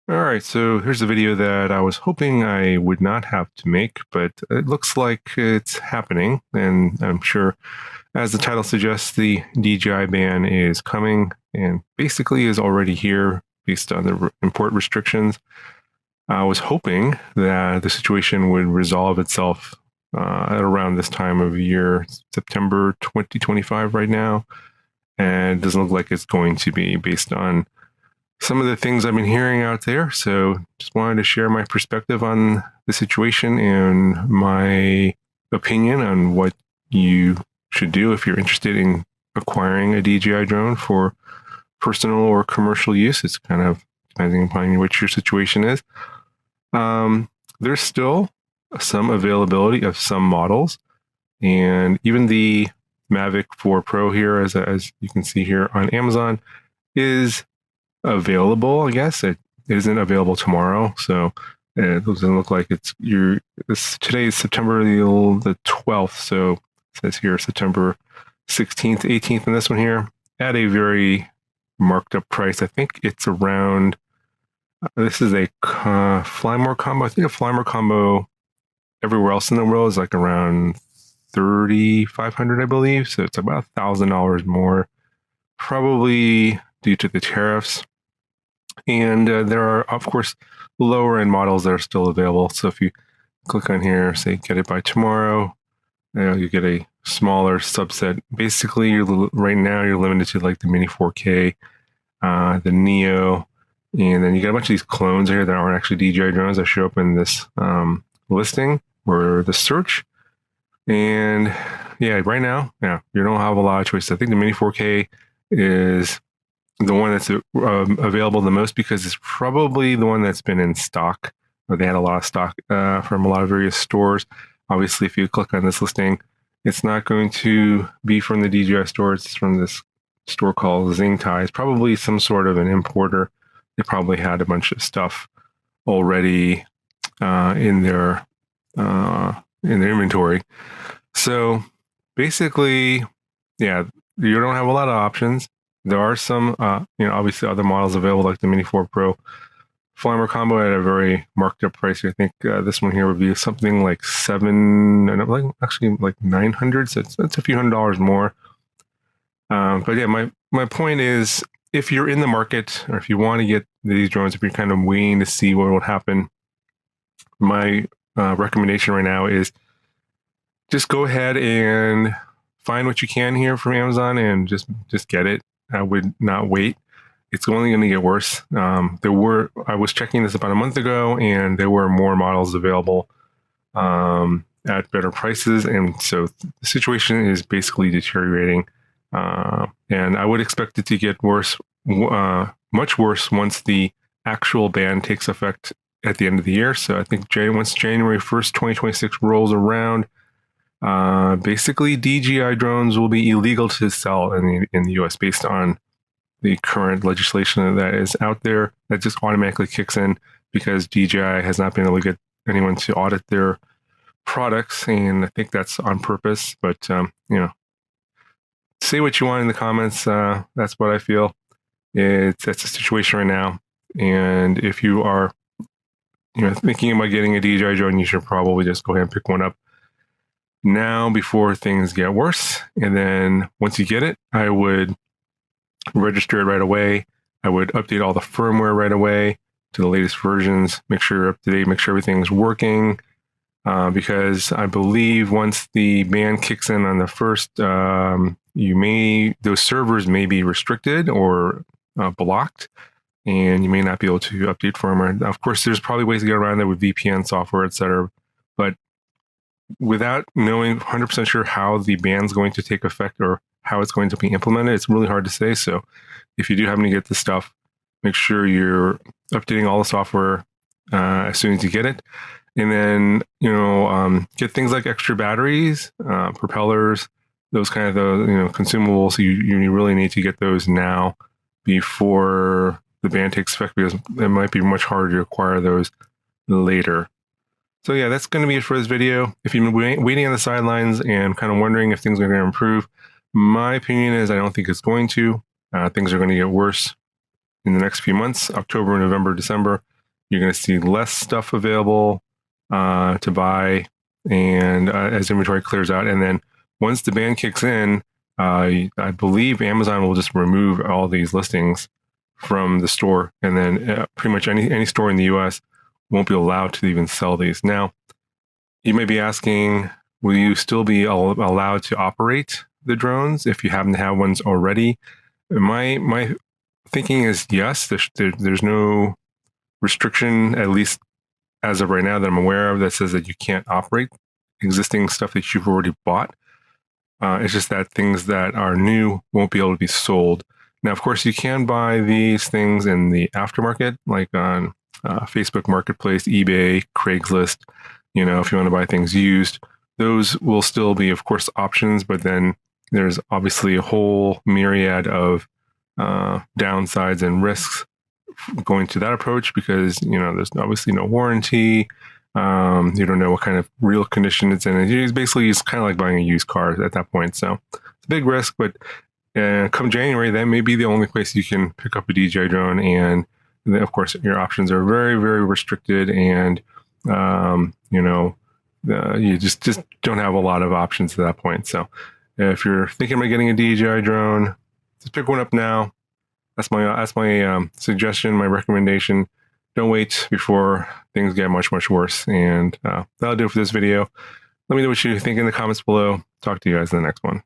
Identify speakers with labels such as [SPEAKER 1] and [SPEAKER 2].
[SPEAKER 1] All right, so here's a video that I was hoping I would not have to make, but it looks like it's happening. And I'm sure, as the title suggests, the DJI ban is coming and basically is already here based on the import restrictions. I was hoping that the situation would resolve itself at around this time of year, September 2025 right now. And it doesn't look like it's going to be based on some of the things I've been hearing out there. So just wanted to share my perspective on the situation and my opinion on what you should do if you're interested in acquiring a DJI drone for personal or commercial use. It's kind of depending upon what your situation is. There's still some availability of some models, and even the Mavic 4 Pro here, as you can see here on Amazon, is available. I guess it isn't available tomorrow, so it doesn't look like today is September the 12th, so it says here September 16th, 18th, and this one here at a very marked up price. I think it's around. This is a Flymore combo. I think a Flymore combo everywhere else in the world is like around 3,500, I believe. So it's about $1,000 more, probably due to the tariffs. And there are, of course, lower end models that are still available. So if you click on here, say get it by tomorrow, you get a smaller subset. Basically, right now you're limited to like the Mini 4K, the Neo, and then you get a bunch of these clones here that aren't actually DJI drones that show up in this listing or the search. And yeah, right now, you don't have a lot of choices. I think the Mini 4K is the one that's available the most because it's probably the one that's been in stock, or they had a lot of stock from a lot of various stores. Obviously, if you click on this listing, it's not going to be from the DJI store. It's from this store called Zingtai. It's probably some sort of an importer. They probably had a bunch of stuff already in their inventory. So basically, yeah, you don't have a lot of options. There are some, obviously other models available like the Mini 4 Pro. Flymore combo at a very marked up price. I think this one here would be something like like 900. So it's a few $100s more. But yeah, my point is, if you're in the market or if you want to get these drones, if you're kind of waiting to see what will happen, my recommendation right now is just go ahead and find what you can here from Amazon and just get it. I would not wait. It's only going to get worse. I was checking this about a month ago, and there were more models available at better prices, and so the situation is basically deteriorating. And I would expect it to get worse, much worse, once the actual ban takes effect at the end of the year. So I think once January 1st, 2026 rolls around, basically DJI drones will be illegal to sell in the US based on the current legislation that is out there. That just automatically kicks in because DJI has not been able to get anyone to audit their products, and I think that's on purpose. But say what you want in the comments. That's what I feel. That's the situation right now. And if you are, thinking about getting a DJI drone, you should probably just go ahead and pick one up now before things get worse. And then once you get it, I would register it right away. I would update all the firmware right away to the latest versions. Make sure you're up to date. Make sure everything's working. Because I believe once the ban kicks in on the first, those servers may be restricted or blocked, and you may not be able to update firmware. Of course, there's probably ways to get around that with VPN software, etc. But without knowing 100% sure how the ban is going to take effect or how it's going to be implemented, it's really hard to say. So if you do happen to get this stuff, make sure you're updating all the software as soon as you get it. And then, get things like extra batteries, propellers, those kind of consumables. So you really need to get those now before the ban takes effect, because it might be much harder to acquire those later. So yeah, that's going to be it for this video. If you've been waiting on the sidelines and kind of wondering if things are going to improve, my opinion is I don't think it's going to. Things are going to get worse in the next few months, October, November, December. you're going to see less stuff available to buy, and as inventory clears out. And then once the ban kicks in, I believe Amazon will just remove all these listings from the store, and then pretty much any store in the US won't be allowed to even sell these. Now, you may be asking, will you still be allowed to operate the drones if you happen to have ones already? My thinking is yes. There's no restriction, at least as of right now, that I'm aware of, that says that you can't operate existing stuff that you've already bought. It's just that things that are new won't be able to be sold. Now, of course, you can buy these things in the aftermarket, like on Facebook Marketplace, eBay, Craigslist. If you want to buy things used, those will still be, of course, options. But then there's obviously a whole myriad of downsides and risks going to that approach, because there's obviously no warranty. You don't know what kind of real condition it's in. It's kind of like buying a used car at that point. So it's a big risk, but come January, that may be the only place you can pick up a DJI drone. And then, of course, your options are very, very restricted, and you just don't have a lot of options at that point. So if you're thinking about getting a DJI drone, just pick one up now. That's my suggestion, my recommendation. Don't wait before things get much, much worse. And that'll do it for this video. Let me know what you think in the comments below. Talk to you guys in the next one.